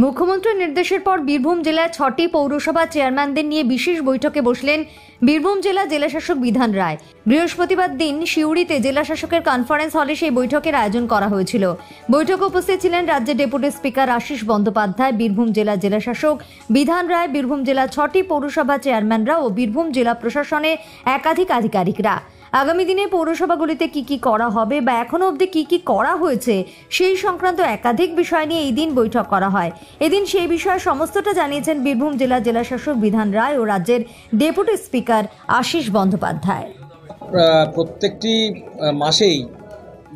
মুখ্যমন্ত্রীর নির্দেশের পর বীরভূম জেলায় 6টি পৌরসভা চেয়ারম্যানদের নিয়ে বিশেষ বৈঠকে বসলেন বীরভূম জেলাশাসক বিধান রায়। বৃহস্পতিবার দিন সিউড়িতে জেলাশাসকের কনফারেন্স হলে সেই বৈঠকের আয়োজন করা হয়েছিল। বৈঠকে উপস্থিত ছিলেন রাজ্যের ডেপুটি স্পিকার আশিস বন্দ্যোপাধ্যায়, বীরভূম জেলাশাসক বিধান রায়, বীরভূম জেলার 6টি পৌরসভা চেয়ারম্যানরা ও বীরভূম জেলা প্রশাসনের একাধিক আধিকারিকরা। আগামী দিনে পৌরসভাগুলিতে কি করা হবে বা এখনো অবধি কি করা হয়েছে সেই সংক্রান্ত একাধিক বিষয় নিয়ে এই দিন বৈঠক করা হয়। এদিন সেই বিষয়ে সমস্তটা জানিয়েছেন বীরভূম জেলাশাসক বিধান রায় ও রাজ্যের ডেপুটি স্পিকার আশিস বন্দ্যোপাধ্যায়। প্রত্যেকটি মাসেই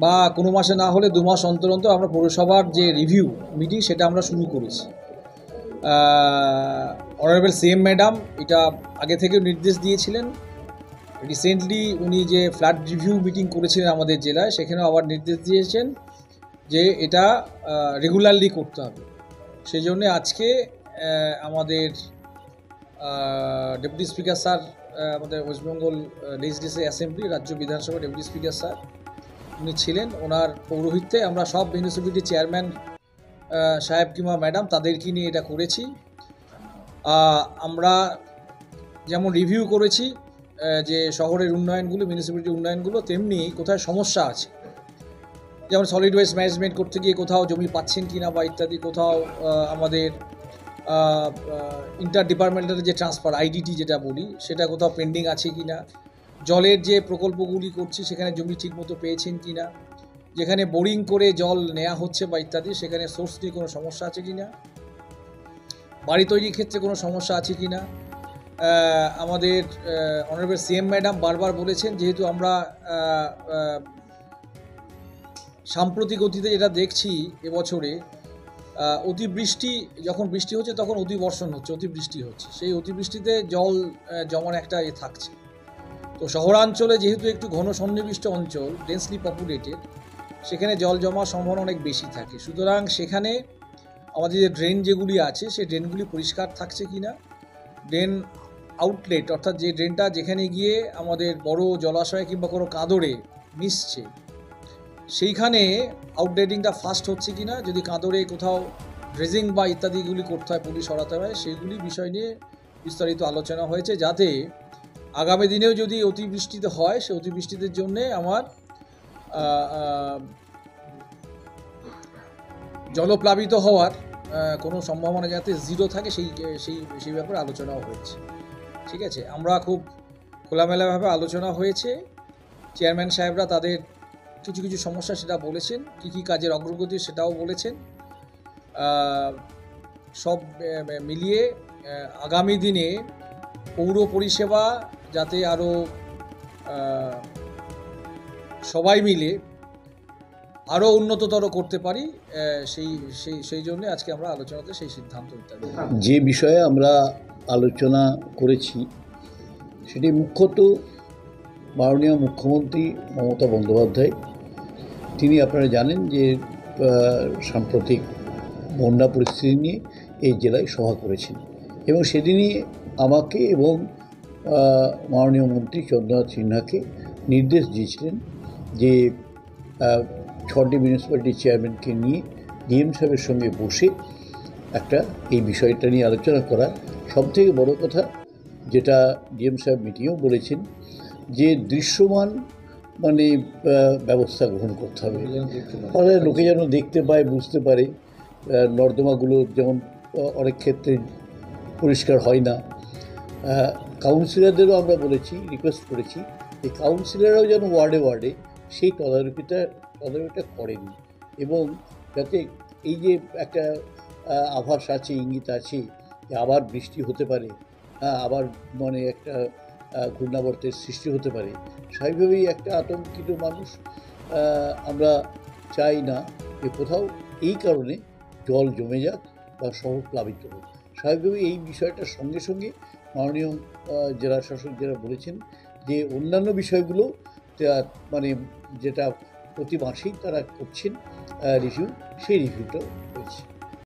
বা কোনো মাসে না হলে 2 মাস অন্তর অন্তর আমরা পৌরসভার যে রিভিউ মিটিং সেটা আমরা শুরু করেছি। অনারেবল সিএম ম্যাডাম এটা আগে থেকে নির্দেশ দিয়েছিলেন। রিসেন্টলি উনি যে ফ্ল্যাট রিভিউ মিটিং করেছিলেন আমাদের জেলায়, সেখানেও আবার নির্দেশ দিয়েছেন যে এটা রেগুলারলি করতে হবে। সেই জন্যে আজকে আমাদের ডেপুটি স্পিকার স্যার, আমাদের ওয়েস্ট বেঙ্গল লেজিসলেটিভ অ্যাসেম্বলি রাজ্য বিধানসভা ডেপুটি স্পিকার স্যার উনি ছিলেন। ওনার পৌরোহিত্যে আমরা সব মিউনিসিপ্যালিটি চেয়ারম্যান সাহেব কিংবা ম্যাডাম তাদেরকে নিয়ে এটা করেছি। আমরা যেমন রিভিউ করেছি যে শহরের উন্নয়নগুলো, মিউনিসিপ্যালিটির উন্নয়নগুলো, তেমনি কোথায় সমস্যা আছে, যেমন সলিড ওয়েস্ট ম্যানেজমেন্ট করতে গিয়ে কোথাও জমি পাচ্ছেন কিনা বা ইত্যাদি, কোথাও আমাদের ইন্টার ডিপার্টমেন্টাল যে ট্রান্সফার আইডিটি যেটা বলি সেটা কোথাও পেন্ডিং আছে কিনা, জলের যে প্রকল্পগুলি করছি সেখানে জমি ঠিকমতো পেয়েছেন কিনা, যেখানে বোরিং করে জল নেওয়া হচ্ছে বা ইত্যাদি সেখানে সোর্স নিয়ে কোনো সমস্যা আছে কিনা, বাড়ি তৈরির ক্ষেত্রে কোনো সমস্যা আছে কিনা। আমাদের অনারেবল সিএম ম্যাডাম বারবার বলেছেন, যেহেতু আমরা সাম্প্রতিক অতীতে যেটা দেখছি এবছরে অতিবৃষ্টি, যখন বৃষ্টি হচ্ছে তখন অতিবর্ষণ হচ্ছে, অতিবৃষ্টি হচ্ছে, সেই অতিবৃষ্টিতে জল জমার একটা থাকছে। তো শহরাঞ্চলে যেহেতু একটু ঘন সন্নিবিষ্ট অঞ্চল, ডেন্সলি পপুলেটেড, সেখানে জল জমার সম্ভাবনা অনেক বেশি থাকে। সুতরাং সেখানে আমাদের যে ড্রেন যেগুলি আছে সেই ড্রেনগুলি পরিষ্কার থাকছে কিনা, ড্রেন আউটলেট অর্থাৎ যে ড্রেনটা যেখানে গিয়ে আমাদের বড় জলাশয় কিংবা কোনো কাঁদরে মিশছে সেইখানে আউটলেটিংটা ফাস্ট হচ্ছে কিনা, যদি কাঁদরে কোথাও ড্রেজিং বা ইত্যাদিগুলি করতে হয়, পুলিশ সরাতে হয়, সেইগুলি বিষয় নিয়ে বিস্তারিত আলোচনা হয়েছে, যাতে আগামী দিনেও যদি অতিবৃষ্টিতে হয় সে অতিবৃষ্টিদের জন্যে আমার জলপ্লাবিত হওয়ার কোনো সম্ভাবনা যাতে জিরো থাকে সেই ব্যাপারে আলোচনাও হয়েছে। ঠিক আছে, আমরা খুব খোলামেলাভাবে আলোচনা হয়েছে। চেয়ারম্যান সাহেবরা তাদের কিছু সমস্যা সেটা বলেছেন, কী কাজের অগ্রগতি সেটাও বলেছেন। সব মিলিয়ে আগামী দিনে পৌর পরিষেবা যাতে আরও সবাই মিলে আরও উন্নততর করতে পারি, সেই জন্য আজকে আমরা আলোচনাতে সেই সিদ্ধান্ত নিতে হবে। যে বিষয়ে আমরা আলোচনা করেছি সেটি মুখ্যত মাননীয় মুখ্যমন্ত্রী মমতা বন্দ্যোপাধ্যায়, তিনি আপনারা জানেন যে সাম্প্রতিক বন্যা পরিস্থিতি নিয়ে এই জেলায় সভা করেছেন এবং সেদিনই আমাকে এবং মাননীয় মন্ত্রী চন্দ্রনাথ সিনহাকে নির্দেশ দিয়েছিলেন যে 6টি মিউনিসিপ্যালিটি চেয়ারম্যানকে নিয়ে ডিএম সাহেবের সঙ্গে বসে একটা এই বিষয়টা নিয়ে আলোচনা করা। সবথেকে বড় কথা যেটা ডিএম সাহেব মিটিংয়েও বলেছেন যে দৃশ্যমান ব্যবস্থা গ্রহণ করতে হবে, ফলে লোকে যেন দেখতে পায়, বুঝতে পারে। নর্দমাগুলো যেমন অনেক ক্ষেত্রে পরিষ্কার হয় না। কাউন্সিলরদেরও আমরা বলেছি, রিকোয়েস্ট করেছি এই কাউন্সিলররাও যেন ওয়ার্ডে সেই তদারকিটা করেন এবং যাতে এই যে একটা আভাস আছে, ইঙ্গিত আছে যে আবার বৃষ্টি হতে পারে, আবার একটা ঘূর্ণাবর্তের সৃষ্টি হতে পারে, স্বাভাবিকভাবেই একটা আতঙ্কিত মানুষ, আমরা চাই না যে কোথাও এই কারণে জল জমে যাক বা শহর প্লাবিত হোক। স্বাভাবিকভাবেই এই বিষয়টার সঙ্গে সঙ্গে মাননীয় জেলা শাসক যারা বলেছেন যে অন্যান্য বিষয়গুলো যেটা প্রতি মাসেই তারা করছেন রিভিউ, সেই রিভিউটাও হয়েছে।